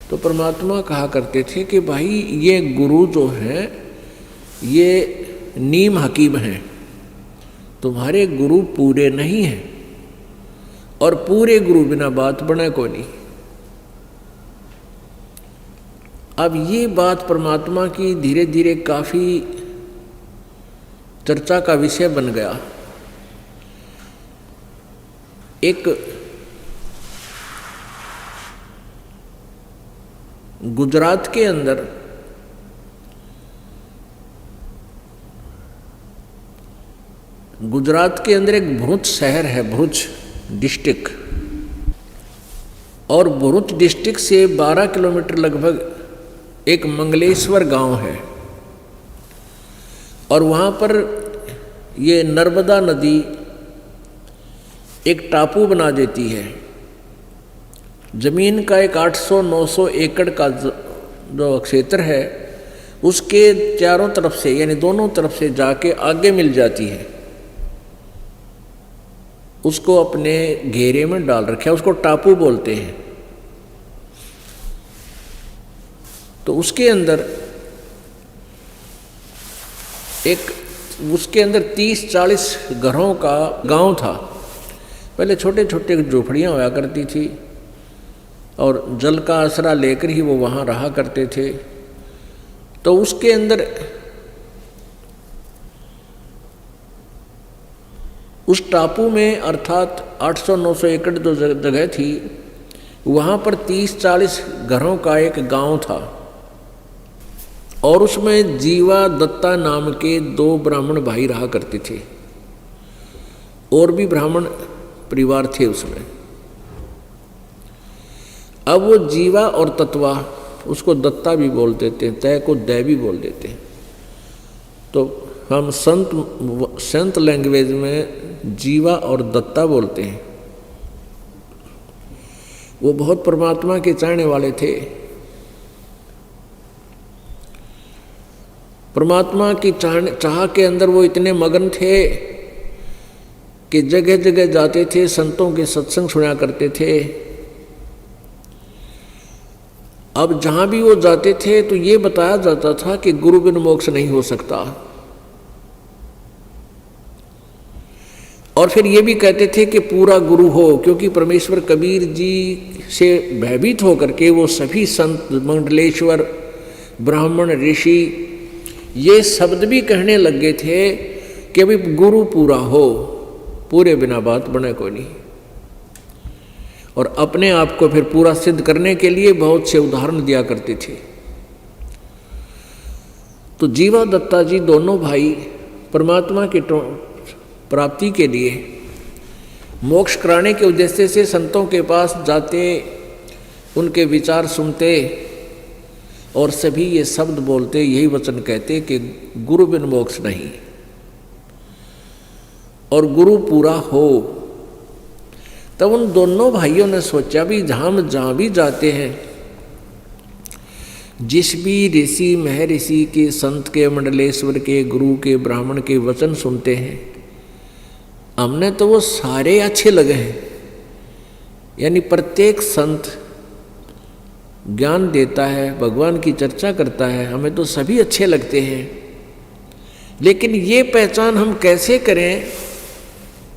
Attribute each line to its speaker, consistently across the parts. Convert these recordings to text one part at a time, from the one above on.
Speaker 1: तो परमात्मा कहा करते थे कि भाई ये गुरु जो है ये नीम हकीम हैं, तुम्हारे गुरु पूरे नहीं हैं, और पूरे गुरु बिना बात बने को नहीं। अब ये बात परमात्मा की धीरे धीरे काफ़ी चर्चा का विषय बन गया। एक गुजरात के अंदर एक भरूच शहर है, भरूच डिस्ट्रिक्ट, और भरूच डिस्ट्रिक्ट से 12 किलोमीटर लगभग एक मंगलेश्वर गांव है, और वहाँ पर ये नर्मदा नदी एक टापू बना देती है। जमीन का एक 800-900 एकड़ का जो क्षेत्र है उसके चारों तरफ से यानी दोनों तरफ से जाके आगे मिल जाती है, उसको अपने घेरे में डाल रखे, उसको टापू बोलते हैं। तो उसके अंदर 30-40 घरों का गांव था। पहले छोटे छोटे झोपड़ियाँ हुआ करती थी और जल का आसरा लेकर ही वो वहाँ रहा करते थे। तो उसके अंदर उस टापू में अर्थात 800-900 एकड़ जो जगह थी वहाँ पर 30-40 घरों का एक गांव था, और उसमें जीवा दत्ता नाम के 2 ब्राह्मण भाई रहा करते थे, और भी ब्राह्मण परिवार थे उसमें। अब वो जीवा और तत्वा, उसको दत्ता भी बोल देते हैं, तय को दय भी बोल देते हैं। तो हम संत लैंग्वेज में जीवा और दत्ता बोलते हैं। वो बहुत परमात्मा के चाहने वाले थे। परमात्मा की चाह के अंदर वो इतने मगन थे कि जगह जगह जाते थे, संतों के सत्संग सुना करते थे। अब जहाँ भी वो जाते थे तो ये बताया जाता था कि गुरु बिन मोक्ष नहीं हो सकता, और फिर ये भी कहते थे कि पूरा गुरु हो, क्योंकि परमेश्वर कबीर जी से भयभीत होकर के वो सभी संत, मंडलेश्वर, ब्राह्मण, ऋषि ये शब्द भी कहने लग गए थे कि अभी गुरु पूरा हो, पूरे बिना बात बने को नहीं। और अपने आप को फिर पूरा सिद्ध करने के लिए बहुत से उदाहरण दिया करते थे। तो जीवा दत्ता जी दोनों भाई परमात्मा की प्राप्ति के लिए, मोक्ष कराने के उद्देश्य से संतों के पास जाते, उनके विचार सुनते और सभी ये शब्द बोलते, यही वचन कहते कि गुरु बिन मोक्ष नहीं, और गुरु पूरा हो। तब उन दोनों भाइयों ने सोचा भी हम जहाँ भी जाते हैं, जिस भी ऋषि महर्षि के, संत के, मंडलेश्वर के, गुरु के, ब्राह्मण के वचन सुनते हैं, हमने तो वो सारे अच्छे लगे हैं। यानी प्रत्येक संत ज्ञान देता है, भगवान की चर्चा करता है, हमें तो सभी अच्छे लगते हैं। लेकिन ये पहचान हम कैसे करें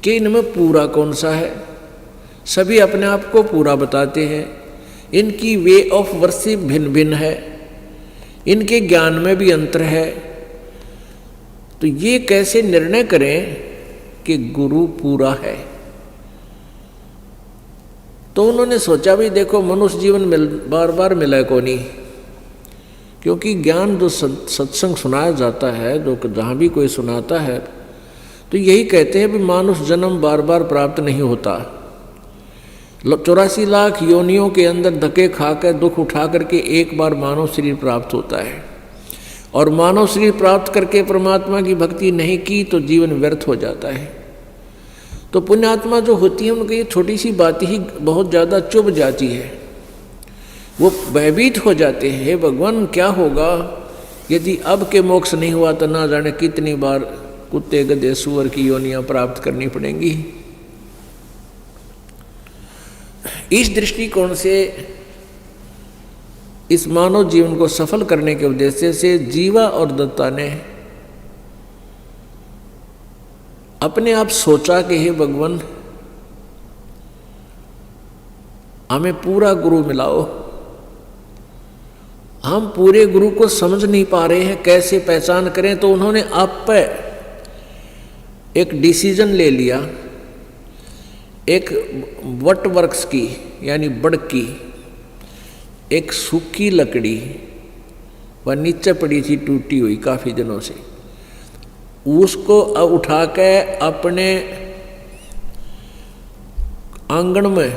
Speaker 1: कि इनमें पूरा कौन सा है? सभी अपने आप को पूरा बताते हैं, इनकी वे ऑफ वर्शिप भिन्न भिन्न है, इनके ज्ञान में भी अंतर है। तो ये कैसे निर्णय करें कि गुरु पूरा है? तो उन्होंने सोचा भी देखो, मनुष्य जीवन बार बार मिला को नहीं, क्योंकि ज्ञान जो सत्संग सुनाया जाता है, जो जहाँ भी कोई सुनाता है, तो यही कहते हैं भी मानुष जन्म बार बार प्राप्त नहीं होता। 84 लाख योनियों के अंदर धक्के खाकर, दुख उठा करके एक बार मानव शरीर प्राप्त होता है, और मानव शरीर प्राप्त करके परमात्मा की भक्ति नहीं की तो जीवन व्यर्थ हो जाता है। तो पुण्यात्मा जो होती है उनकी ये छोटी सी बात ही बहुत ज़्यादा चुभ जाती है। वो भयभीत हो जाते हैं, हे भगवान क्या होगा यदि अब के मोक्ष नहीं हुआ तो ना जाने कितनी बार कुत्ते, गधे, सूअर की योनियां प्राप्त करनी पड़ेंगी। इस दृष्टिकोण से इस मानव जीवन को सफल करने के उद्देश्य से जीवा और दत्ता ने अपने आप सोचा कि हे भगवान, हमें पूरा गुरु मिलाओ। हम पूरे गुरु को समझ नहीं पा रहे हैं, कैसे पहचान करें। तो उन्होंने आप पर एक डिसीजन ले लिया, एक वट वृक्ष की यानी बड़ की एक सूखी लकड़ी वह नीचे पड़ी थी टूटी हुई काफ़ी दिनों से, उसको उठा के अपने आंगन में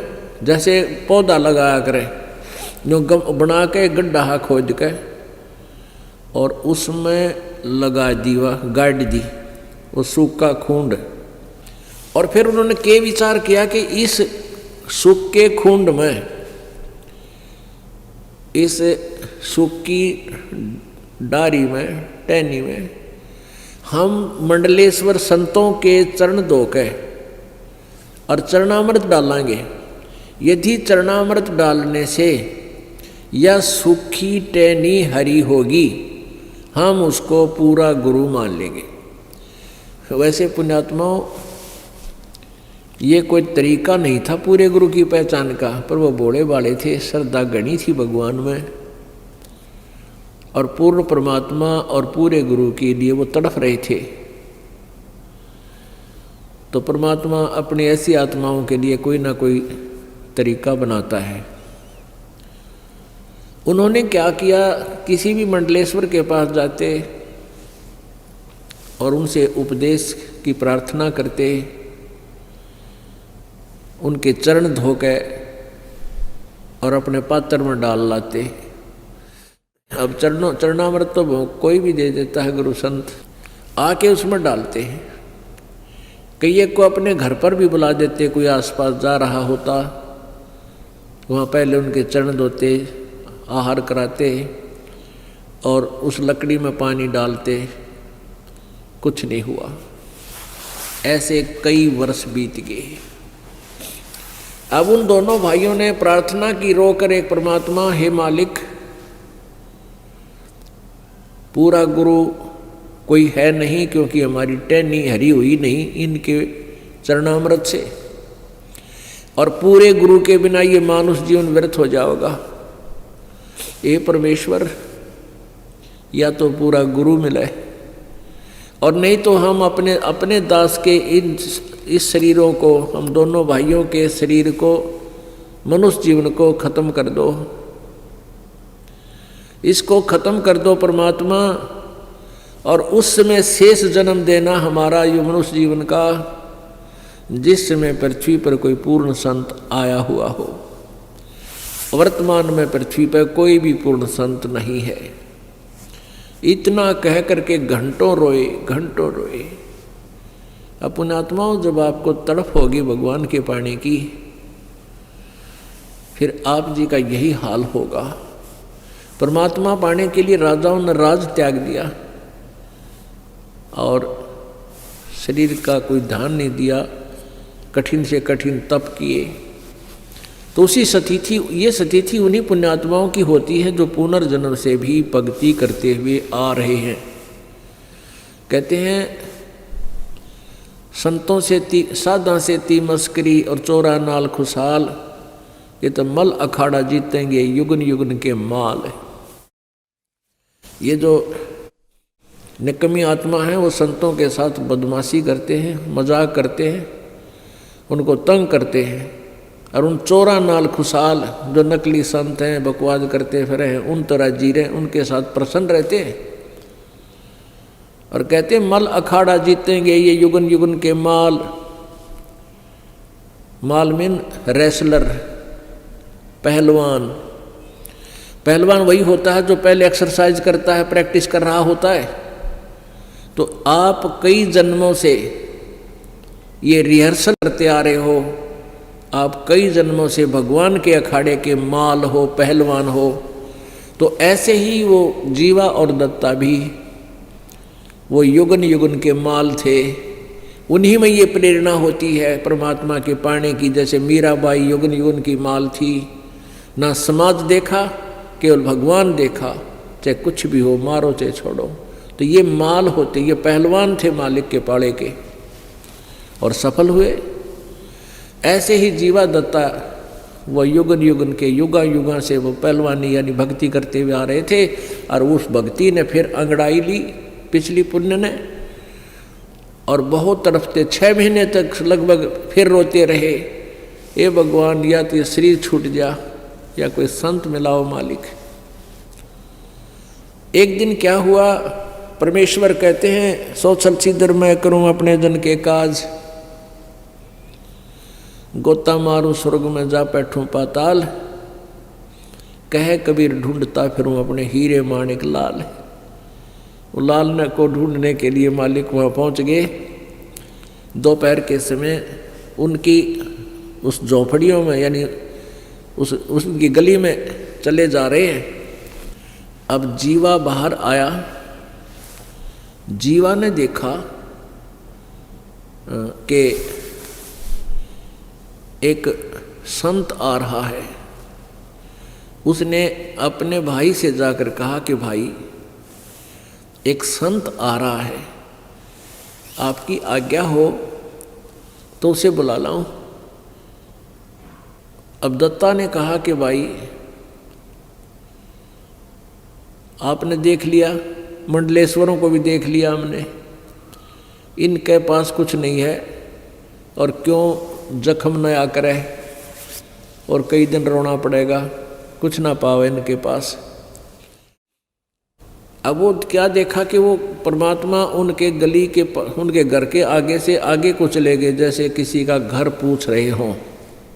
Speaker 1: जैसे पौधा लगाया करें, जो बना के गड्ढा खोद के और उसमें लगा दी, वह गाड़ दी वो सूखा खूंड। और फिर उन्होंने के विचार किया कि इस सूखे खूंड में, इस सूखी डारी में, टहनी में हम मंडलेश्वर संतों के चरण धो के और चरणामृत डालेंगे। यदि चरणामृत डालने से यह सूखी टहनी हरी होगी, हम उसको पूरा गुरु मान लेंगे। वैसे पुण्यात्माओं, ये कोई तरीका नहीं था पूरे गुरु की पहचान का, पर वो भोले वाले थे, श्रद्धा गणी थी भगवान में, और पूर्ण परमात्मा और पूरे गुरु के लिए वो तड़फ रहे थे। तो परमात्मा अपनी ऐसी आत्माओं के लिए कोई ना कोई तरीका बनाता है। उन्होंने क्या किया, किसी भी मंडलेश्वर के पास जाते और उनसे उपदेश की प्रार्थना करते, उनके चरण धो के और अपने पात्र में डाल लाते। अब चरणामृत तो कोई भी दे देता है गुरु संत, आके उसमें डालते हैं। कई एक को अपने घर पर भी बुला देते, कोई आसपास जा रहा होता, वहाँ पहले उनके चरण धोते, आहार कराते और उस लकड़ी में पानी डालते, कुछ नहीं हुआ। ऐसे कई वर्ष बीत गए। अब उन दोनों भाइयों ने प्रार्थना की रोकर एक परमात्मा, हे मालिक, पूरा गुरु कोई है नहीं, क्योंकि हमारी टहनी हरी हुई नहीं इनके चरणामृत से, और पूरे गुरु के बिना ये मानुष जीवन व्यर्थ हो जाएगा। ये परमेश्वर, या तो पूरा गुरु मिले और नहीं तो हम अपने दास के इस शरीरों को, हम दोनों भाइयों के शरीर को, मनुष्य जीवन को खत्म कर दो, इसको खत्म कर दो परमात्मा, और उस समय शेष जन्म देना हमारा ये मनुष्य जीवन का, जिस समय पृथ्वी पर कोई पूर्ण संत आया हुआ हो। वर्तमान में पृथ्वी पर कोई भी पूर्ण संत नहीं है। इतना कह करके घंटों रोए, घंटों रोए। अब पुण्यात्माओं, जब आपको तड़प होगी भगवान के पाने की, फिर आप जी का यही हाल होगा। परमात्मा पाने के लिए राजाओं ने राज त्याग दिया और शरीर का कोई ध्यान नहीं दिया, कठिन से कठिन तप किए। तो उसी सतिथि, ये सतिथि उन्हीं पुण्यात्माओं की होती है जो पुनर्जन्म से भी भक्ति करते हुए आ रहे हैं। कहते हैं, संतों से साधा से ती मस्करी और चोरा नाल खुशहाल, ये तो मल अखाड़ा जीतेंगे युगन युगन के माल। ये जो निकम्मी आत्मा है वो संतों के साथ बदमाशी करते हैं, मजाक करते हैं, उनको तंग करते हैं, और उन चोरा नाल खुशहाल जो नकली संत हैं, बकवाद करते फिर हैं, उन तरह जी रहे, उनके साथ प्रसन्न रहते हैं और कहते हैं मल अखाड़ा जीतेंगे ये युगन युगन के माल। माल मीन रेसलर, पहलवान। पहलवान वही होता है जो पहले एक्सरसाइज करता है, प्रैक्टिस कर रहा होता है। तो आप कई जन्मों से ये रिहर्सल करते आ रहे हो, आप कई जन्मों से भगवान के अखाड़े के माल हो, पहलवान हो। तो ऐसे ही वो जीवा और दत्ता भी वो युगन युगन के माल थे। उन्हीं में ये प्रेरणा होती है परमात्मा के पाने की। जैसे मीराबाई युगन युगन की माल थी, ना समाज देखा केवल भगवान देखा, चाहे कुछ भी हो, मारो चाहे छोड़ो। तो ये माल होते, ये पहलवान थे मालिक के पाड़े के और सफल हुए। ऐसे ही जीवा दत्ता वह युगन युगन के युगा युगा से वो पहलवानी यानी भक्ति करते हुए आ रहे थे, और उस भक्ति ने फिर अंगड़ाई ली पिछली पुण्य ने, और बहुत तरफ से 6 महीने तक लगभग फिर रोते रहे, ये भगवान या तो ये शरीर छूट जा या कोई संत मिलाओ मालिक। एक दिन क्या हुआ, परमेश्वर कहते हैं सोचल सिद्धर मैं करूं अपने जन के काज, गोता मारूं स्वर्ग में जा बैठूं पाताल, कहे कबीर ढूंढता फिरूं अपने हीरे माणिक लाल। वो लाल ने को ढूंढने के लिए मालिक वहाँ पहुँच गए। दोपहर के समय उनकी उस झोपड़ियों में यानी उसकी गली में चले जा रहे हैं। अब जीवा बाहर आया, जीवा ने देखा कि एक संत आ रहा है। उसने अपने भाई से जाकर कहा कि भाई एक संत आ रहा है, आपकी आज्ञा हो तो उसे बुला लाऊं। अब दत्ता ने कहा कि भाई आपने देख लिया, मंडलेश्वरों को भी देख लिया हमने, इनके पास कुछ नहीं है, और क्यों जख्म नया करे और कई दिन रोना पड़ेगा, कुछ ना पावे इनके पास। अब वो क्या देखा कि वो परमात्मा उनके गली के उनके घर के आगे से आगे को चले गए, जैसे किसी का घर पूछ रहे हों,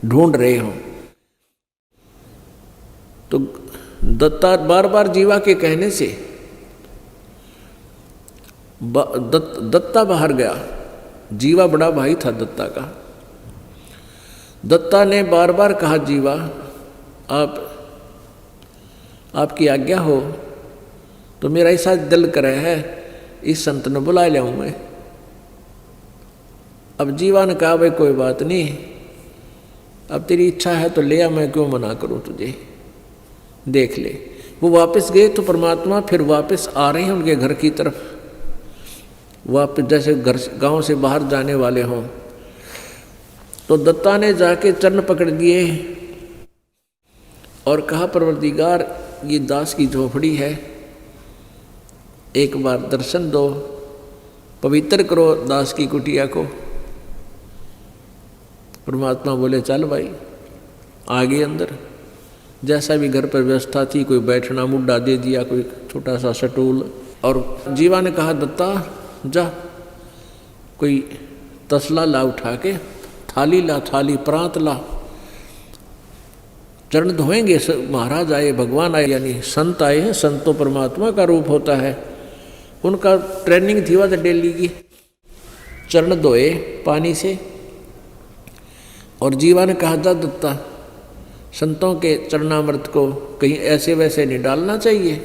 Speaker 1: ढूंढ रहे हों। तो दत्ता बार बार जीवा के कहने से दत्ता बाहर गया। जीवा बड़ा भाई था दत्ता का। दत्ता ने बार बार कहा जीवा आपकी आज्ञा हो तो मेरा ऐसा दिल करे है इस संत ने बुला लाऊं मैं। अब जीवा ने कहा भाई कोई बात नहीं, अब तेरी इच्छा है तो ले आ, मैं क्यों मना करूं तुझे, देख ले। वो वापस गए तो परमात्मा फिर वापस आ रहे हैं उनके घर की तरफ, वापस जैसे घर गांव से बाहर जाने वाले हों। तो दत्ता ने जाके चरण पकड़ दिए और कहा परवरदिगार ये दास की झोपड़ी है, एक बार दर्शन दो, पवित्र करो दास की कुटिया को। परमात्मा बोले चल भाई, आगे अंदर जैसा भी घर पर व्यवस्था थी, कोई बैठना मुड्डा दे दिया, कोई छोटा सा स्टूल। और जीवा ने कहा दत्ता जा कोई तसला ला उठा के, थाली ला, थाली प्रांत ला, चरण धोएंगे महाराज आए, भगवान आए, यानी संत आए हैं। संत तो परमात्मा का रूप होता है, उनका ट्रेनिंग थी वह डेली की। चरण धोए पानी से और जीवा ने कहा जा दत्ता संतों के चरणामृत को कहीं ऐसे वैसे नहीं डालना चाहिए,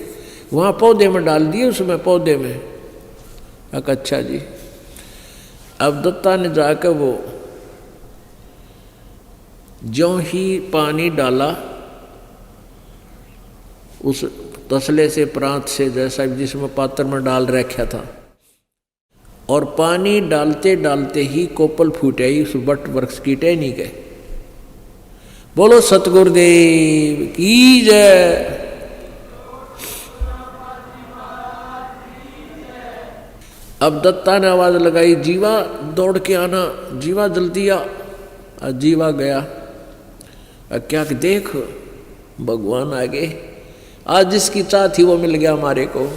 Speaker 1: वहाँ पौधे में डाल दिए, उसमें पौधे में। अच्छा जी। अब दत्ता ने जाकर वो ज्यों ही पानी डाला उस तसले से प्रांत से, जैसा जिसमें पात्र में डाल रखा था, और पानी डालते डालते ही कोपल फूट आई उस बट वृक्ष की टहनी के। बोलो सतगुरुदेव की जय। अब दत्ता ने आवाज लगाई जीवा दौड़ के आना, जीवा जल्दी आ। जीवा गया, क्या देख भगवान आ गए, आज जिसकी चाह थी वो मिल गया हमारे को।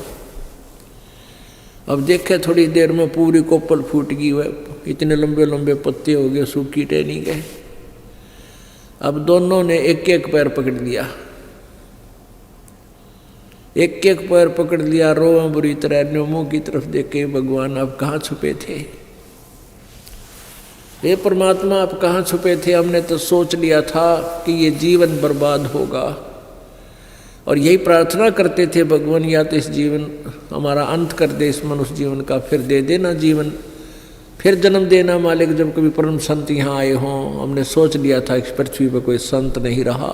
Speaker 1: अब देखे थोड़ी देर में पूरी कोपल फूट गई है, इतने लंबे लंबे पत्ते हो गए, सूखी टहनी गए। अब दोनों ने एक एक पैर पकड़ लिया, एक एक पैर पकड़ लिया, रोआ बुरी तरह, मुंह की तरफ देखे, भगवान आप कहाँ छुपे थे, हे परमात्मा आप कहाँ छुपे थे, हमने तो सोच लिया था कि ये जीवन बर्बाद होगा और यही प्रार्थना करते थे भगवान या तो इस जीवन हमारा अंत कर दे, इस मनुष्य जीवन का, फिर दे देना जीवन, फिर जन्म देना मालिक जब कभी परम संत यहाँ आए हों। हमने सोच लिया था इस पृथ्वी पर कोई संत नहीं रहा।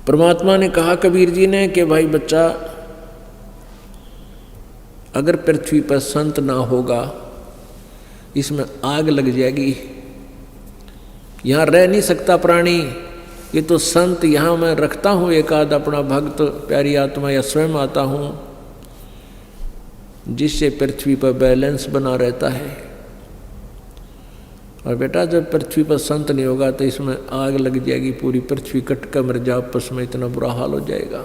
Speaker 1: परमात्मा ने कहा कबीर जी ने कि भाई बच्चा, अगर पृथ्वी पर संत ना होगा, इसमें आग लग जाएगी, यहाँ रह नहीं सकता प्राणी। ये तो संत यहाँ मैं रखता हूँ एक आध अपना भक्त, प्यारी आत्मा या स्वयं आता हूँ, जिससे पृथ्वी पर बैलेंस बना रहता है। और बेटा जब पृथ्वी पर संत नहीं होगा तो इसमें आग लग जाएगी, पूरी पृथ्वी कट कर मर जाए, आपस में इतना बुरा हाल हो जाएगा।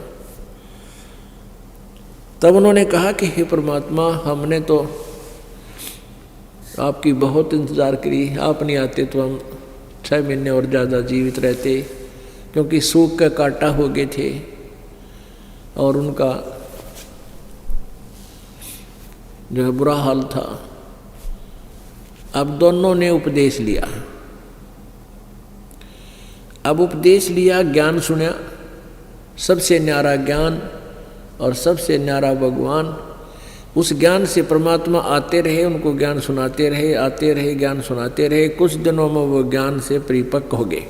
Speaker 1: तब उन्होंने कहा कि हे परमात्मा, हमने तो आपकी बहुत इंतज़ार करी, आप नहीं आते तो हम 6 महीने और ज़्यादा जीवित रहते, क्योंकि सूख का कांटा हो गए थे और उनका जो है बुरा हाल था। अब दोनों ने उपदेश लिया। अब उपदेश लिया, ज्ञान सुना, सबसे न्यारा ज्ञान और सबसे न्यारा भगवान। उस ज्ञान से परमात्मा आते रहे, उनको ज्ञान सुनाते रहे, आते रहे, ज्ञान सुनाते रहे। कुछ दिनों में वो ज्ञान से परिपक्व हो गए।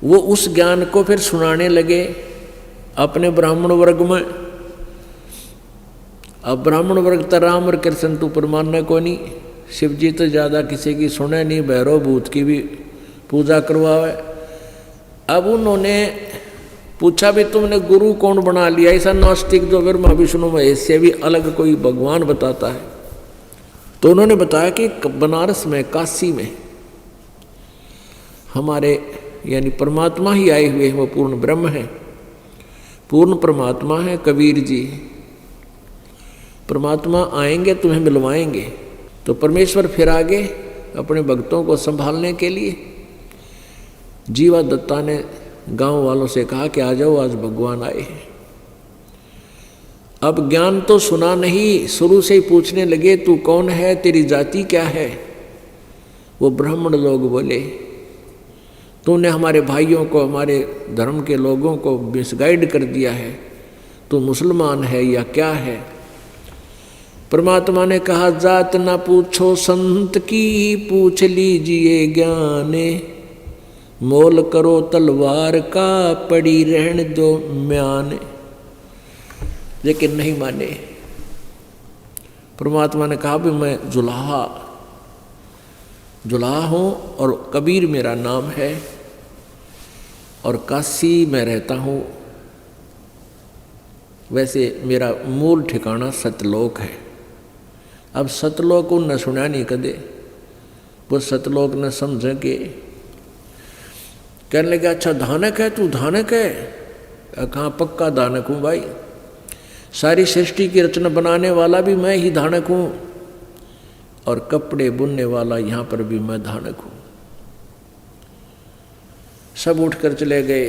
Speaker 1: वो उस ज्ञान को फिर सुनाने लगे अपने ब्राह्मण वर्ग में। अब ब्राह्मण वर्ग तो राम और कृष्ण तो परमाने को नहीं, शिव जी तो ज़्यादा किसी की सुने नहीं, भैरव भूत की भी पूजा करवावे। अब उन्होंने पूछा भी तुमने गुरु कौन बना लिया, ऐसा नास्तिक जो ब्रह्मा विष्णु महेश से भी अलग कोई भगवान बताता है। तो उन्होंने बताया कि बनारस में, काशी में हमारे यानी परमात्मा ही आए हुए हैं, वो पूर्ण ब्रह्म है, पूर्ण परमात्मा है कबीर जी। परमात्मा आएंगे तुम्हें मिलवाएंगे। तो परमेश्वर फिर आगे अपने भक्तों को संभालने के लिए जीवा दत्ता ने गांव वालों से कहा कि आ जाओ, आज भगवान आए हैं। अब ज्ञान तो सुना नहीं, शुरू से ही पूछने लगे तू कौन है, तेरी जाति क्या है। वो ब्राह्मण लोग बोले तूने हमारे भाइयों को, हमारे धर्म के लोगों को मिसगाइड कर दिया है, तू मुसलमान है या क्या है। परमात्मा ने कहा जात ना पूछो संत की, पूछ लीजिए ज्ञाने, मोल करो तलवार का, पड़ी रहने दो म्यान। लेकिन नहीं माने। परमात्मा ने कहा भी मैं जुलाहा हूँ और कबीर मेरा नाम है और काशी में रहता हूँ। वैसे मेरा मूल ठिकाना सतलोक है। अब सतलोक उन न सुना नहीं कदे, वो सतलोक न समझ के कहने लगे अच्छा धानक है, तू धानक है। कहाँ पक्का धानक हूँ भाई, सारी सृष्टि की रचना बनाने वाला भी मैं ही धानक हूँ और कपड़े बुनने वाला यहाँ पर भी मैं धानक हूँ। सब उठकर चले गए।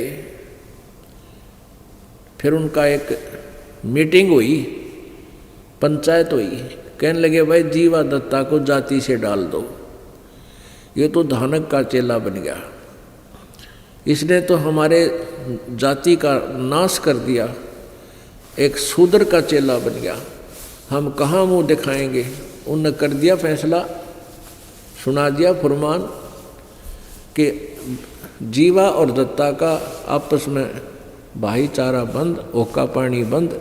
Speaker 1: फिर उनका एक मीटिंग हुई, पंचायत हुई। कहने लगे भाई जीवा दत्ता को जाति से डाल दो, ये तो धानक का चेला बन गया, इसने तो हमारे जाति का नाश कर दिया, एक शूद्र का चेला बन गया, हम कहाँ मुंह दिखाएंगे। उनने कर दिया फैसला, सुना दिया फरमान कि जीवा और दत्ता का आपस में भाईचारा बंद, ओका पानी बंद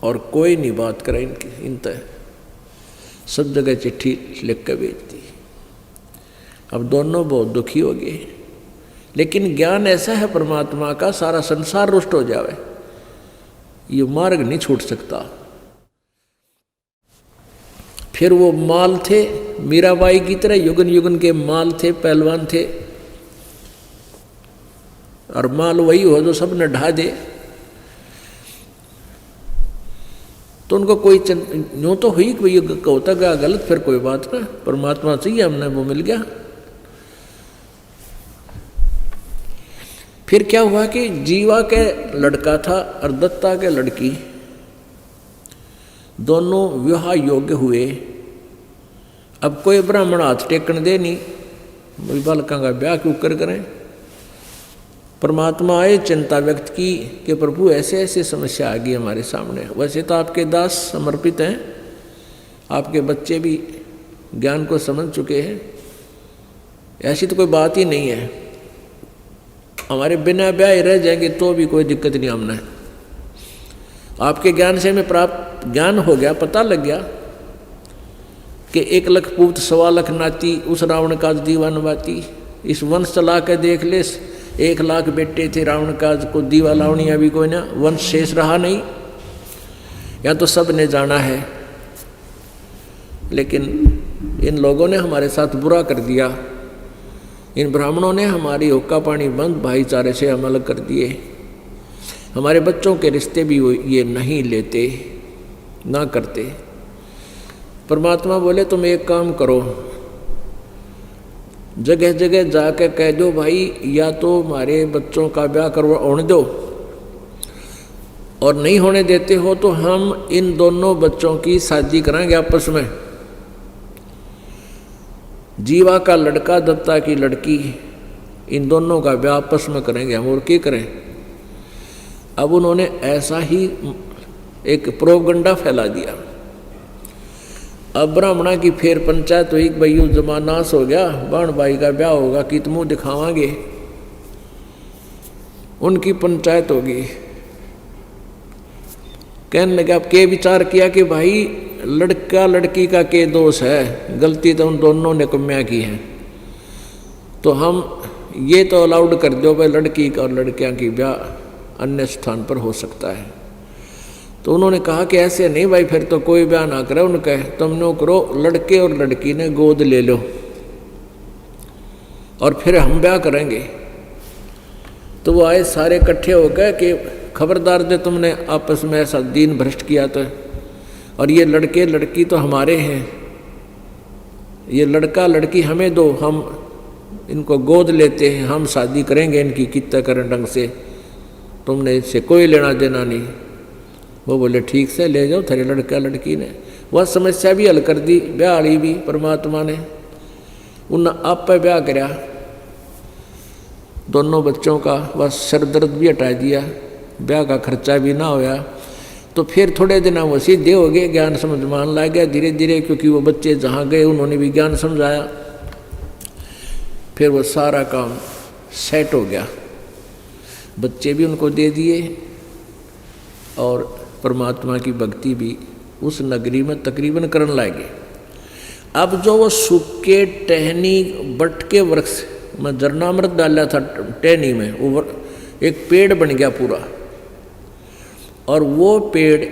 Speaker 1: और कोई नहीं बात करे इनकी। इन तय सब जगह चिट्ठी लिख कर भेज दी। अब दोनों बहुत दुखी हो गए। लेकिन ज्ञान ऐसा है परमात्मा का, सारा संसार रुष्ट हो जावे, ये मार्ग नहीं छूट सकता। फिर वो माल थे मीराबाई की तरह, युगन युगन के माल थे, पहलवान थे, और माल वही हो जो सब न ढा दे। तो उनको कोई यूँ तो हुई कि ये होता गया गलत, फिर कोई बात ना, परमात्मा चाहिए हमने, वो मिल गया। फिर क्या हुआ कि जीवा के लड़का था और दत्ता के लड़की, दोनों विवाह योग्य हुए। अब कोई ब्राह्मण हाथ टेकन दे नहीं, बालका का ब्याह क्यों करें। परमात्मा आए, चिंता व्यक्त की कि प्रभु ऐसे ऐसे समस्या आ गई हमारे सामने। वैसे तो आपके दास समर्पित हैं, आपके बच्चे भी ज्ञान को समझ चुके हैं, ऐसी तो कोई बात ही नहीं है। हमारे बिना ब्याह ही रह जाएंगे तो भी कोई दिक्कत नहीं हमने। आपके ज्ञान से हमें प्राप्त ज्ञान हो गया, पता लग गया कि 1 लाख पूत 1.25 लाख नाती, उस रावण का दीवान बाती। इस वंश चला के देख ले, 1 लाख बेटे थे रावण का, को दीवा लावणी अभी कोई ना वंश शेष रहा नहीं, या तो सब ने जाना है। लेकिन इन लोगों ने हमारे साथ बुरा कर दिया, इन ब्राह्मणों ने हमारी हुक्का पानी बंद भाईचारे से हम अलग कर दिए। हमारे बच्चों के रिश्ते भी ये नहीं लेते, ना करते। परमात्मा बोले तुम एक काम करो, जगह जगह जाके कह दो भाई या तो हमारे बच्चों का ब्याह करवाने दो, और नहीं होने देते हो तो हम इन दोनों बच्चों की शादी कराएंगे आपस में। जीवा का लड़का दत्ता की लड़की, इन दोनों का ब्याह आपस में करेंगे हम, और क्या करें। अब उन्होंने ऐसा ही एक प्रोपगंडा फैला दिया। अब ब्राह्मणा की फिर पंचायत हुई, भाई जमानास हो गया, बाण भाई का ब्याह होगा कि तुम मुँह दिखावांगे। उनकी पंचायत होगी। कहने लगे, अब के विचार किया कि भाई लड़का लड़की का के दोष है, गलती तो उन दोनों ने कम्या की है, तो हम ये तो अलाउड कर दो भाई लड़की और लड़कियां की ब्याह अन्य स्थान पर हो सकता है। तो उन्होंने कहा कि ऐसे नहीं भाई, फिर तो कोई ब्याह ना करे उनका, तुम नो करो, लड़के और लड़की ने गोद ले लो और फिर हम ब्याह करेंगे। तो वो आए सारे इकट्ठे हो गए कि खबरदार दे, तुमने आपस में ऐसा दीन भ्रष्ट किया तो, और ये लड़के लड़की तो हमारे हैं, ये लड़का लड़की हमें दो, हम इनको गोद लेते हैं, हम शादी करेंगे इनकी कितना करें ढंग से, तुमने इससे कोई लेना देना नहीं। वो बोले ठीक से ले जाओ, तेरे लड़का लड़की ने वह समस्या भी हल कर दी, ब्याह वाली भी परमात्मा ने। उन आप पे ब्याह कराया, दोनों बच्चों का बस सर दर्द भी हटा दिया, ब्याह का खर्चा भी ना होया। तो फिर थोड़े दिन वो सीधे हो गए, ज्ञान समझ मान ला गया धीरे धीरे, क्योंकि वो बच्चे जहाँ गए उन्होंने भी ज्ञान समझाया। फिर वो सारा काम सेट हो गया, बच्चे भी उनको दे दिए और परमात्मा की भक्ति भी उस नगरी में तकरीबन करने लगे। अब जो वो सूखे टहनी बट के वृक्ष में जरनामृत डाला था टहनी में, वो एक पेड़ बन गया पूरा, और वो पेड़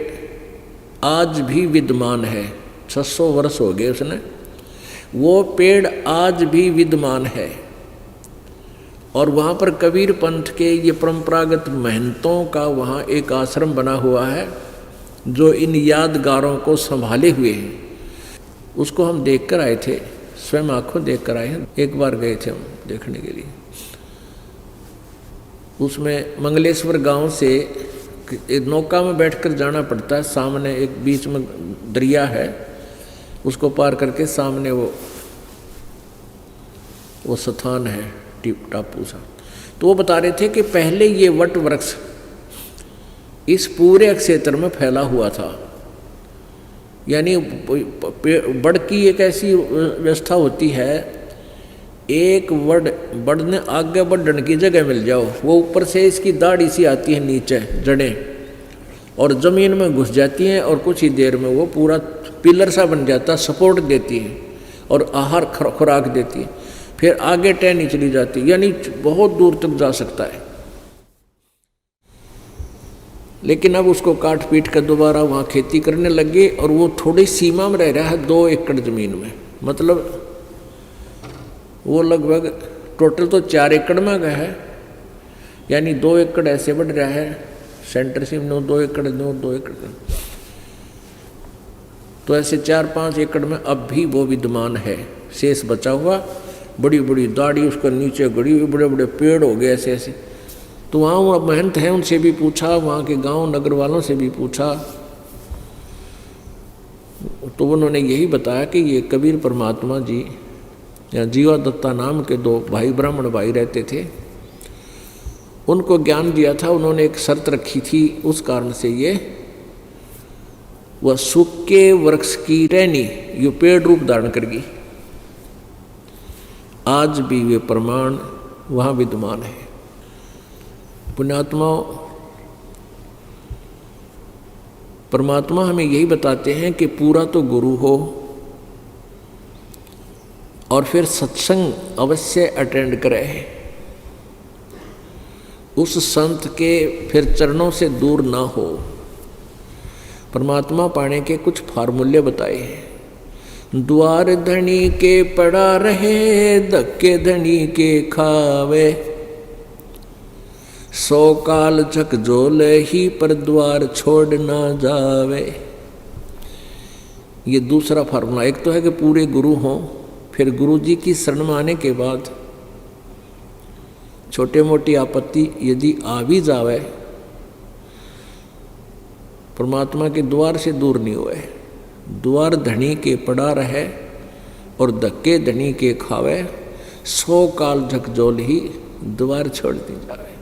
Speaker 1: आज भी विद्यमान है। 600 वर्ष हो गए उसने, वो पेड़ आज भी विद्यमान है। और वहाँ पर कबीर पंथ के ये परंपरागत महंतों का वहाँ एक आश्रम बना हुआ है, जो इन यादगारों को संभाले हुए हैं। उसको हम देख कर आए थे, स्वयं आँखों देख कर आए हैं, एक बार गए थे हम देखने के लिए। उसमें मंगलेश्वर गांव से एक नौका में बैठकर जाना पड़ता है, सामने एक बीच में दरिया है, उसको पार करके सामने वो स्थान है टापू सा। तो वो बता रहे थे कि पहले ये वट वृक्ष इस पूरे क्षेत्र में फैला हुआ था। यानी बड़ की एक ऐसी व्यवस्था होती है, एक बड़ ने आगे बढ़ने की जगह मिल जाओ, वो ऊपर से इसकी दाढ़ी सी आती है नीचे जड़ें, और ज़मीन में घुस जाती हैं, और कुछ ही देर में वो पूरा पिलर सा बन जाता है, सपोर्ट देती है और आहार खुराक देती है, फिर आगे टहनी चली जाती है, यानी बहुत दूर तक जा सकता है। लेकिन अब उसको काट पीट कर दोबारा वहाँ खेती करने लगे, और वो थोड़ी सीमा में रह रहा है 2 एकड़ ज़मीन में, मतलब वो लगभग टोटल तो 4 एकड़ में गया है, यानी 2 एकड़ ऐसे बढ़ रहा है, सेंटर से 2 एकड़ 2 एकड़, तो ऐसे 4-5 एकड़ में अब भी वो विद्यमान है, शेष बचा हुआ। बड़ी बड़ी दाढ़ी उसका नीचे गड़ी हुई, बड़े बड़े पेड़ हो गए ऐसे ऐसे। तो वहाँ वो महंत हैं, उनसे भी पूछा, वहाँ के गांव नगर वालों से भी पूछा, तो उन्होंने यही बताया कि ये कबीर परमात्मा जी या जीवा दत्ता नाम के 2 भाई ब्राह्मण भाई रहते थे, उनको ज्ञान दिया था। उन्होंने एक शर्त रखी थी, उस कारण से ये वह सूखे वृक्ष की टहनी ये पेड़ रूप धारण करगी। आज भी वे प्रमाण वहाँ विद्यमान है। पुण्यात्मा परमात्मा हमें यही बताते हैं कि पूरा तो गुरु हो और फिर सत्संग अवश्य अटेंड करे, उस संत के फिर चरणों से दूर ना हो। परमात्मा पाने के कुछ फार्मूले बताए हैं। द्वार धनी के पड़ा रहे, धक्के धनी के खावे, 100 काल झकझोल ही पर द्वार छोड़ ना जावे। ये दूसरा फार्मूला। एक तो है कि पूरे गुरु हों, फिर गुरु जी की शरण में आने के बाद छोटे मोटी आपत्ति यदि आ भी जावे, परमात्मा के द्वार से दूर नहीं हुए। द्वार धनी के पड़ा रहे और धक्के धनी के खावे, 100 काल झकझोल ही द्वार छोड़ दी जावे।